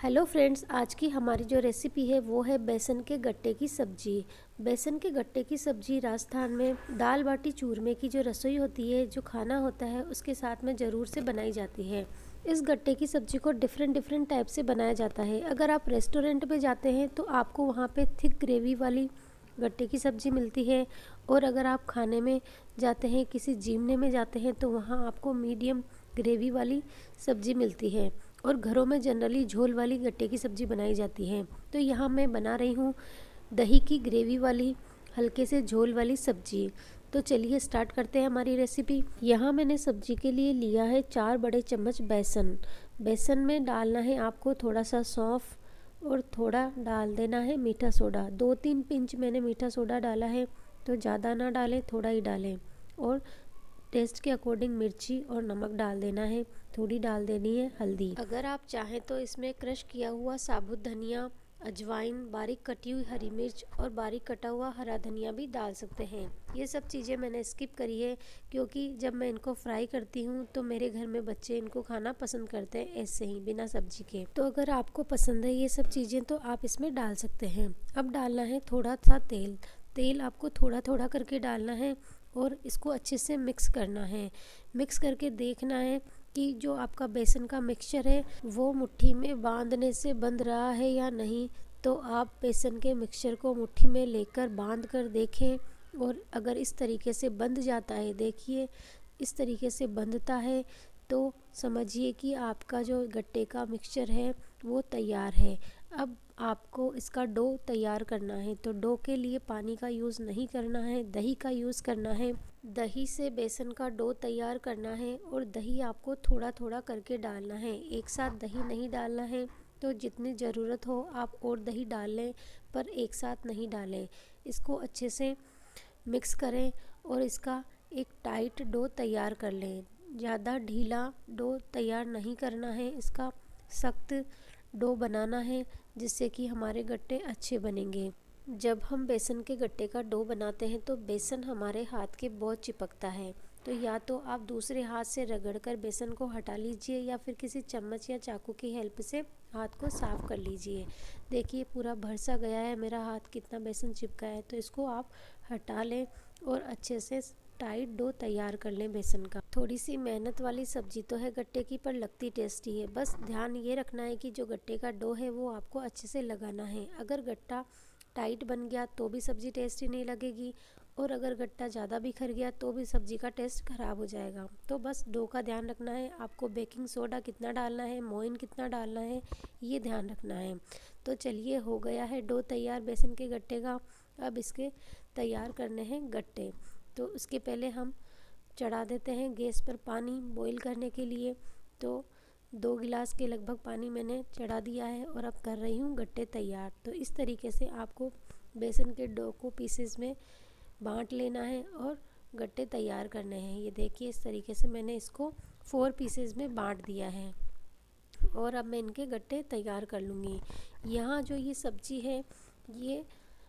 Hello friends, आज की हमारी जो रेसिपी है वो है बेसन के गट्टे की सब्जी। बेसन के गट्टे की सब्जी राजस्थान में दाल बाटी चूरमे की जो रसोई होती है, जो खाना होता है, उसके साथ में ज़रूर से बनाई जाती है। इस गट्टे की सब्जी को डिफरेंट टाइप से बनाया जाता है। अगर आप रेस्टोरेंट में जाते हैं तो आपको वहाँ पे थिक ग्रेवी वाली गट्टे की सब्जी मिलती है, और अगर आप खाने में जाते हैं, किसी जिमने में जाते हैं, तो वहाँ आपको मीडियम ग्रेवी वाली सब्जी मिलती है। और घरों में जनरली झोल वाली गट्टे की सब्ज़ी बनाई जाती है। तो यहाँ मैं बना रही हूँ दही की ग्रेवी वाली हल्के से झोल वाली सब्जी। तो चलिए स्टार्ट करते हैं हमारी रेसिपी। यहाँ मैंने सब्जी के लिए लिया है 4 बड़े चम्मच बेसन। बेसन में डालना है आपको थोड़ा सा सौंफ, और थोड़ा डाल देना है मीठा सोडा। 2-3 पिंच मैंने मीठा सोडा डाला है, तो ज़्यादा ना डालें, थोड़ा ही डालें। और टेस्ट के अकॉर्डिंग मिर्ची और नमक डाल देना है। थोड़ी डाल देनी है हल्दी। अगर आप चाहें तो इसमें क्रश किया हुआ साबुत धनिया, अजवाइन, बारीक कटी हुई हरी मिर्च और बारीक कटा हुआ हरा धनिया भी डाल सकते हैं। ये सब चीज़ें मैंने स्किप करी है, क्योंकि जब मैं इनको फ्राई करती हूँ तो मेरे घर में बच्चे इनको खाना पसंद करते हैं ऐसे ही बिना सब्जी के। तो अगर आपको पसंद है ये सब चीज़ें तो आप इसमें डाल सकते हैं। अब डालना है थोड़ा सा तेल। तेल आपको थोड़ा थोड़ा करके डालना है और इसको अच्छे से मिक्स करना है। मिक्स करके देखना है कि जो आपका बेसन का मिक्सचर है वो मुट्ठी में बांधने से बंध रहा है या नहीं। तो आप बेसन के मिक्सचर को मुट्ठी में लेकर बांध कर देखें, और अगर इस तरीके से बंध जाता है, देखिए इस तरीके से बंधता है, तो समझिए कि आपका जो गट्टे का मिक्सचर है वो तैयार है। अब आपको इसका डो तैयार करना है, तो डो के लिए पानी का यूज़ नहीं करना है, दही का यूज़ करना है। दही से बेसन का डो तैयार करना है, और दही आपको थोड़ा थोड़ा करके डालना है, एक साथ दही नहीं डालना है। तो जितनी ज़रूरत हो आप और दही डाल लें, पर एक साथ नहीं डालें। इसको अच्छे से मिक्स करें और इसका एक टाइट डो तैयार कर लें। ज़्यादा ढीला डो तैयार नहीं करना है, इसका सख्त डो बनाना है, जिससे कि हमारे गट्टे अच्छे बनेंगे। जब हम बेसन के गट्टे का डो बनाते हैं तो बेसन हमारे हाथ के बहुत चिपकता है। तो या तो आप दूसरे हाथ से रगड़कर बेसन को हटा लीजिए, या फिर किसी चम्मच या चाकू की हेल्प से हाथ को साफ़ कर लीजिए। देखिए पूरा भर सा गया है मेरा हाथ, कितना बेसन चिपका है। तो इसको आप हटा लें और अच्छे से टाइट डो तैयार कर लें बेसन का। थोड़ी सी मेहनत वाली सब्जी तो है गट्टे की, पर लगती टेस्टी है। बस ध्यान ये रखना है कि जो गट्टे का डो है वो आपको अच्छे से लगाना है। अगर गट्टा टाइट बन गया तो भी सब्ज़ी टेस्टी नहीं लगेगी, और अगर गट्टा ज़्यादा बिखर गया तो भी सब्ज़ी का टेस्ट ख़राब हो जाएगा। तो बस डो का ध्यान रखना है, आपको बेकिंग सोडा कितना डालना है, मोइन कितना डालना है, ये ध्यान रखना है। तो चलिए हो गया है डो तैयार बेसन के गट्टे का। अब इसके तैयार करने हैं गट्टे। तो उसके पहले हम चढ़ा देते हैं गैस पर पानी बॉईल करने के लिए। तो 2 गिलास के लगभग पानी मैंने चढ़ा दिया है, और अब कर रही हूँ गट्टे तैयार। तो इस तरीके से आपको बेसन के डो को पीसेस में बांट लेना है और गट्टे तैयार करने हैं। ये देखिए इस तरीके से मैंने इसको 4 पीसेस में बांट दिया है, और अब मैं इनके गट्टे तैयार कर लूँगी। यहाँ जो ये सब्ज़ी है ये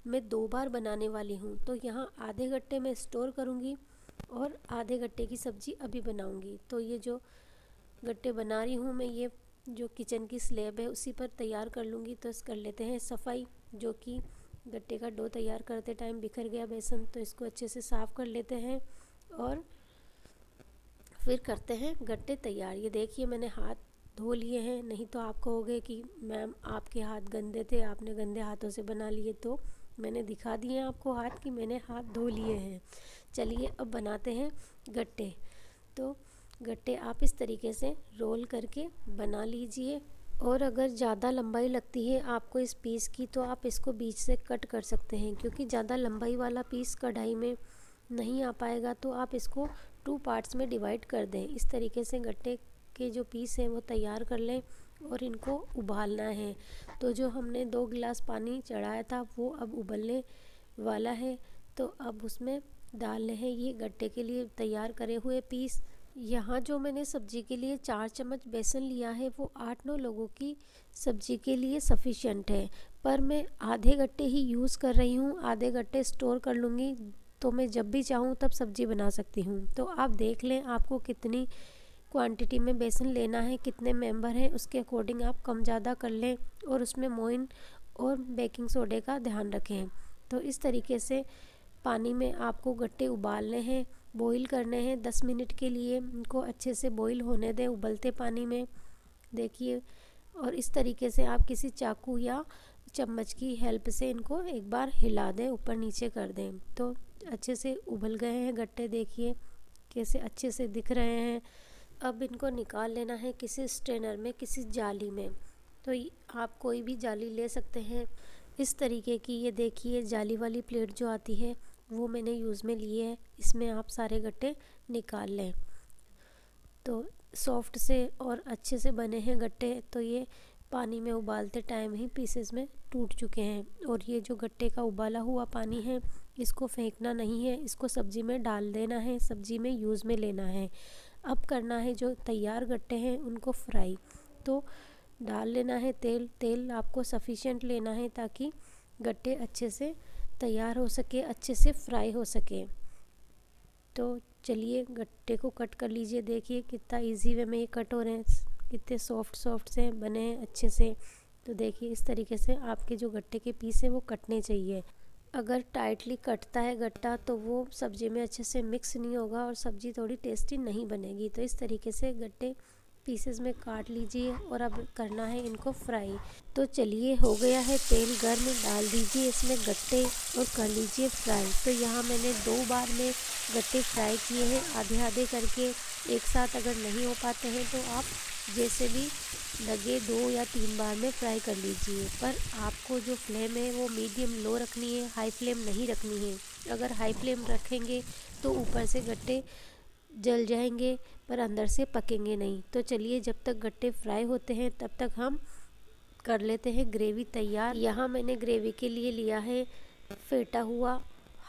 मैं 2 बार बनाने वाली हूँ। तो यहाँ आधे गट्टे मैं स्टोर करूँगी और आधे गट्टे की सब्ज़ी अभी बनाऊँगी। तो ये जो गट्टे बना रही हूँ मैं, ये जो किचन की स्लैब है उसी पर तैयार कर लूँगी। तो इस कर लेते हैं सफाई, जो कि गट्टे का डो तैयार करते टाइम बिखर गया बेसन, तो इसको अच्छे से साफ़ कर लेते हैं और फिर करते हैं गट्टे तैयार। ये देखिए मैंने हाथ धो लिए हैं, नहीं तो आप कहोगे कि मैम आपके हाथ गंदे थे, आपने गंदे हाथों से बना लिए। तो मैंने दिखा दिए आपको हाथ कि मैंने हाथ धो लिए हैं। चलिए अब बनाते हैं गट्टे। तो गट्टे आप इस तरीके से रोल करके बना लीजिए, और अगर ज़्यादा लंबाई लगती है आपको इस पीस की तो आप इसको बीच से कट कर सकते हैं, क्योंकि ज़्यादा लंबाई वाला पीस कढ़ाई में नहीं आ पाएगा। तो आप इसको 2 पार्ट्स में डिवाइड कर दें। इस तरीके से गट्टे के जो पीस हैं वो तैयार कर लें, और इनको उबालना है। तो जो हमने 2 गिलास पानी चढ़ाया था वो अब उबलने वाला है। तो अब उसमें डालने हैं ये गट्टे के लिए तैयार करे हुए पीस। यहाँ जो मैंने सब्जी के लिए 4 चम्मच बेसन लिया है वो 8-9 लोगों की सब्जी के लिए सफिशिएंट है, पर मैं आधे गट्टे ही यूज़ कर रही हूँ। आधे गट्टे स्टोर कर लूँगी, तो मैं जब भी चाहूँ तब सब्जी बना सकती हूँ। तो आप देख लें आपको कितनी क्वांटिटी में बेसन लेना है, कितने मेंबर हैं उसके अकॉर्डिंग आप कम ज़्यादा कर लें और उसमें मोइन और बेकिंग सोडे का ध्यान रखें। तो इस तरीके से पानी में आपको गट्टे उबालने हैं, बॉईल करने हैं 10 मिनट के लिए। इनको अच्छे से बॉईल होने दें उबलते पानी में, देखिए। और इस तरीके से आप किसी चाकू या चम्मच की हेल्प से इनको एक बार हिला दें, ऊपर नीचे कर दें। तो अच्छे से उबल गए हैं गट्टे, देखिए कैसे अच्छे से दिख रहे हैं। अब इनको निकाल लेना है किसी स्ट्रेनर में, किसी जाली में। तो आप कोई भी जाली ले सकते हैं इस तरीके की। ये देखिए जाली वाली प्लेट जो आती है वो मैंने यूज़ में ली है। इसमें आप सारे गट्टे निकाल लें। तो सॉफ्ट से और अच्छे से बने हैं गट्टे। तो ये पानी में उबालते टाइम ही पीसेस में टूट चुके हैं। और ये जो गट्टे का उबाला हुआ पानी है इसको फेंकना नहीं है, इसको सब्ज़ी में डाल देना है, सब्ज़ी में यूज़ में लेना है। अब करना है जो तैयार गट्टे हैं उनको फ्राई। तो डाल लेना है तेल। तेल आपको सफिशिएंट लेना है ताकि गट्टे अच्छे से तैयार हो सके, अच्छे से फ्राई हो सके। तो चलिए गट्टे को कट कर लीजिए, देखिए कितना इजी वे में ये कट हो रहे हैं, कितने सॉफ्ट से बने हैं अच्छे से। तो देखिए इस तरीके से आपके जो गट्टे के पीस हैं वो कटने चाहिए। अगर टाइटली कटता है गट्टा तो वो सब्ज़ी में अच्छे से मिक्स नहीं होगा और सब्ज़ी थोड़ी टेस्टी नहीं बनेगी। तो इस तरीके से गट्टे पीसेस में काट लीजिए और अब करना है इनको फ्राई। तो चलिए हो गया है तेल गर्म, डाल दीजिए इसमें गट्टे और कर लीजिए फ्राई। तो यहाँ मैंने 2 बार में गट्टे फ्राई किए हैं, आधे आधे करके। एक साथ अगर नहीं हो पाते हैं तो आप जैसे भी लगे 2 या 3 बार में फ्राई कर लीजिए। पर आपको जो फ्लेम है वो मीडियम लो रखनी है, हाई फ्लेम नहीं रखनी है। अगर हाई फ्लेम रखेंगे तो ऊपर से गट्टे जल जाएंगे पर अंदर से पकेंगे नहीं। तो चलिए जब तक गट्टे फ्राई होते हैं तब तक हम कर लेते हैं ग्रेवी तैयार। यहाँ मैंने ग्रेवी के लिए लिया है फेटा हुआ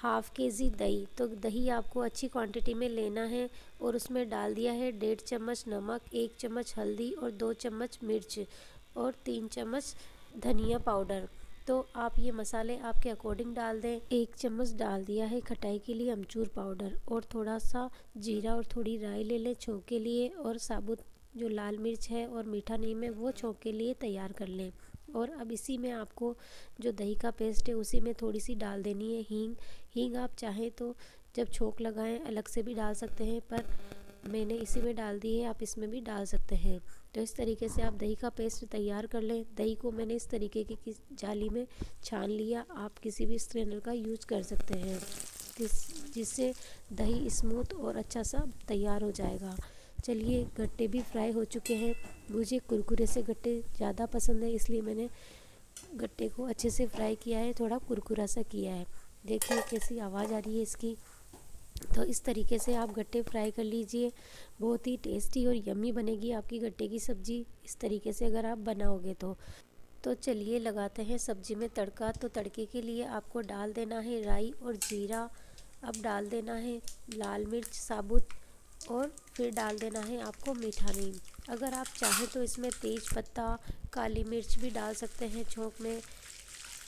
½ kg दही। तो दही आपको अच्छी क्वांटिटी में लेना है और उसमें डाल दिया है 1.5 चम्मच नमक, 1 चम्मच हल्दी और 2 चम्मच मिर्च और 3 चम्मच धनिया पाउडर। तो आप ये मसाले आपके अकॉर्डिंग डाल दें। 1 चम्मच डाल दिया है खटाई के लिए अमचूर पाउडर और थोड़ा सा जीरा और थोड़ी राई ले लें छौंक के लिए। और साबुत जो लाल मिर्च है और मीठा नीम है वो छौंक के लिए तैयार कर लें। और अब इसी में आपको जो दही का पेस्ट है उसी में थोड़ी सी डाल देनी है हींग। हींग आप चाहें तो जब छोंक लगाएं अलग से भी डाल सकते हैं, पर मैंने इसी में डाल दी है, आप इसमें भी डाल सकते हैं। तो इस तरीके से आप दही का पेस्ट तैयार कर लें। दही को मैंने इस तरीके की जाली में छान लिया। आप किसी भी स्ट्रेनर का यूज़ कर सकते हैं जिससे दही स्मूथ और अच्छा सा तैयार हो जाएगा। चलिए गट्टे भी फ्राई हो चुके हैं। मुझे कुरकुरे से गट्टे ज़्यादा पसंद है इसलिए मैंने गट्टे को अच्छे से फ्राई किया है, थोड़ा कुरकुरा सा किया है। देखिए कैसी आवाज़ आ रही है इसकी। तो इस तरीके से आप गट्टे फ्राई कर लीजिए। बहुत ही टेस्टी और यम्मी बनेगी आपकी गट्टे की सब्ज़ी इस तरीके से अगर आप बनाओगे तो चलिए लगाते हैं सब्ज़ी में तड़का। तो तड़के के लिए आपको डाल देना है राई और जीरा। अब डाल देना है लाल मिर्च साबुत और फिर डाल देना है आपको मीठा नीम। अगर आप चाहें तो इसमें तेज पत्ता, काली मिर्च भी डाल सकते हैं छौंक में।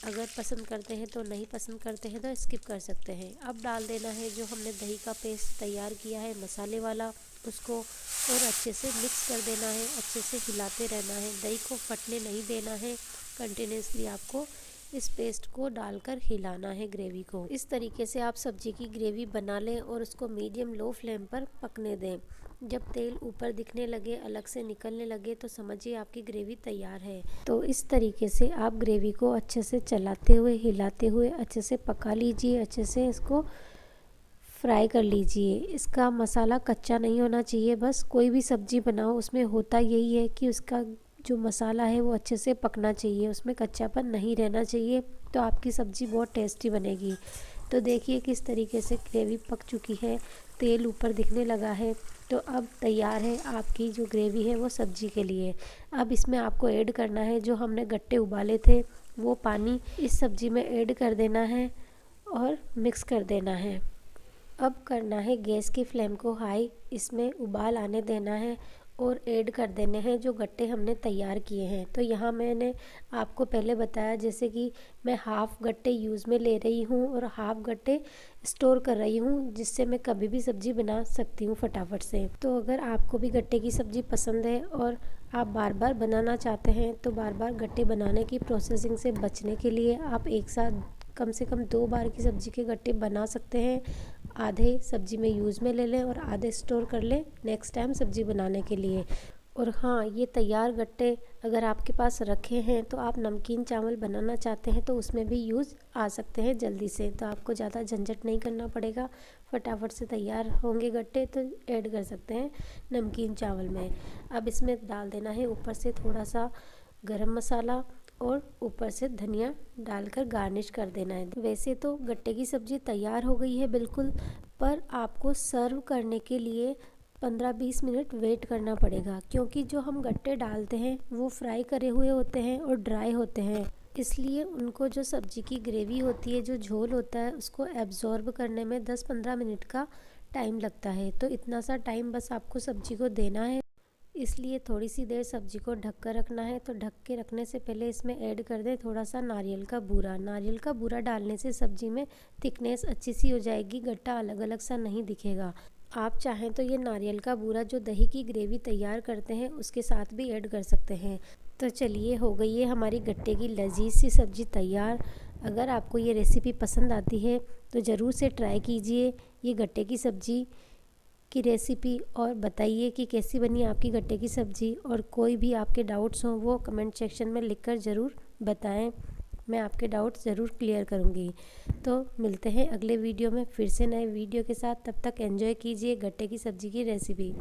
अगर पसंद करते हैं तो, नहीं पसंद करते हैं तो स्किप कर सकते हैं। अब डाल देना है जो हमने दही का पेस्ट तैयार किया है मसाले वाला, उसको और अच्छे से मिक्स कर देना है। अच्छे से हिलाते रहना है, दही को फटने नहीं देना है। कंटिन्यूसली आपको इस पेस्ट को डालकर हिलाना है ग्रेवी को। इस तरीके से आप सब्जी की ग्रेवी बना लें और उसको मीडियम लो फ्लेम पर पकने दें। जब तेल ऊपर दिखने लगे, अलग से निकलने लगे तो समझिए आपकी ग्रेवी तैयार है। तो इस तरीके से आप ग्रेवी को अच्छे से चलाते हुए, हिलाते हुए अच्छे से पका लीजिए। अच्छे से इसको फ्राई कर लीजिए। इसका मसाला कच्चा नहीं होना चाहिए। बस कोई भी सब्ज़ी बनाओ उसमें होता यही है कि उसका जो मसाला है वो अच्छे से पकना चाहिए, उसमें कच्चापन नहीं रहना चाहिए। तो आपकी सब्ज़ी बहुत टेस्टी बनेगी। तो देखिए किस तरीके से ग्रेवी पक चुकी है, तेल ऊपर दिखने लगा है। तो अब तैयार है आपकी जो ग्रेवी है वो सब्ज़ी के लिए। अब इसमें आपको ऐड करना है जो हमने गट्टे उबाले थे वो पानी इस सब्ज़ी में ऐड कर देना है और मिक्स कर देना है। अब करना है गैस की फ्लेम को हाई, इसमें उबाल आने देना है और ऐड कर देने हैं जो गट्टे हमने तैयार किए हैं। तो यहाँ मैंने आपको पहले बताया जैसे कि मैं हाफ़ गट्टे यूज़ में ले रही हूँ और हाफ़ गट्टे स्टोर कर रही हूँ, जिससे मैं कभी भी सब्ज़ी बना सकती हूँ फटाफट से। तो अगर आपको भी गट्टे की सब्ज़ी पसंद है और आप बार बार बनाना चाहते हैं तो बार बार गट्टे बनाने की प्रोसेसिंग से बचने के लिए आप एक साथ कम से कम 2 बार की सब्ज़ी के गट्टे बना सकते हैं। आधे सब्ज़ी में यूज़ में ले लें और आधे स्टोर कर लें नेक्स्ट टाइम सब्ज़ी बनाने के लिए। और हाँ, ये तैयार गट्टे अगर आपके पास रखे हैं तो आप नमकीन चावल बनाना चाहते हैं तो उसमें भी यूज़ आ सकते हैं जल्दी से। तो आपको ज़्यादा झंझट नहीं करना पड़ेगा, फटाफट से तैयार होंगे गट्टे तो ऐड कर सकते हैं नमकीन चावल में। अब इसमें डाल देना है ऊपर से थोड़ा सा गरम मसाला और ऊपर से धनिया डालकर गार्निश कर देना है। वैसे तो गट्टे की सब्ज़ी तैयार हो गई है बिल्कुल, पर आपको सर्व करने के लिए 15-20 मिनट वेट करना पड़ेगा, क्योंकि जो हम गट्टे डालते हैं वो फ्राई करे हुए होते हैं और ड्राई होते हैं, इसलिए उनको जो सब्ज़ी की ग्रेवी होती है, जो झोल होता है, उसको एब्जॉर्ब करने में 10-15 मिनट का टाइम लगता है। तो इतना सा टाइम बस आपको सब्ज़ी को देना है, इसलिए थोड़ी सी देर सब्ज़ी को ढक कर रखना है। तो ढक के रखने से पहले इसमें ऐड कर दें थोड़ा सा नारियल का बूरा। नारियल का बूरा डालने से सब्ज़ी में थिकनेस अच्छी सी हो जाएगी, गट्टा अलग अलग सा नहीं दिखेगा। आप चाहें तो ये नारियल का बूरा जो दही की ग्रेवी तैयार करते हैं उसके साथ भी ऐड कर सकते हैं। तो चलिए, हो गई है हमारी गट्टे की लजीज सी सब्ज़ी तैयार। अगर आपको ये रेसिपी पसंद आती है तो ज़रूर से ट्राई कीजिए ये गट्टे की सब्ज़ी की रेसिपी और बताइए कि कैसी बनी आपकी गट्टे की सब्ज़ी। और कोई भी आपके डाउट्स हों वो कमेंट सेक्शन में लिखकर ज़रूर बताएं, मैं आपके डाउट्स ज़रूर क्लियर करूँगी। तो मिलते हैं अगले वीडियो में फिर से नए वीडियो के साथ, तब तक एंजॉय कीजिए गट्टे की सब्ज़ी की रेसिपी।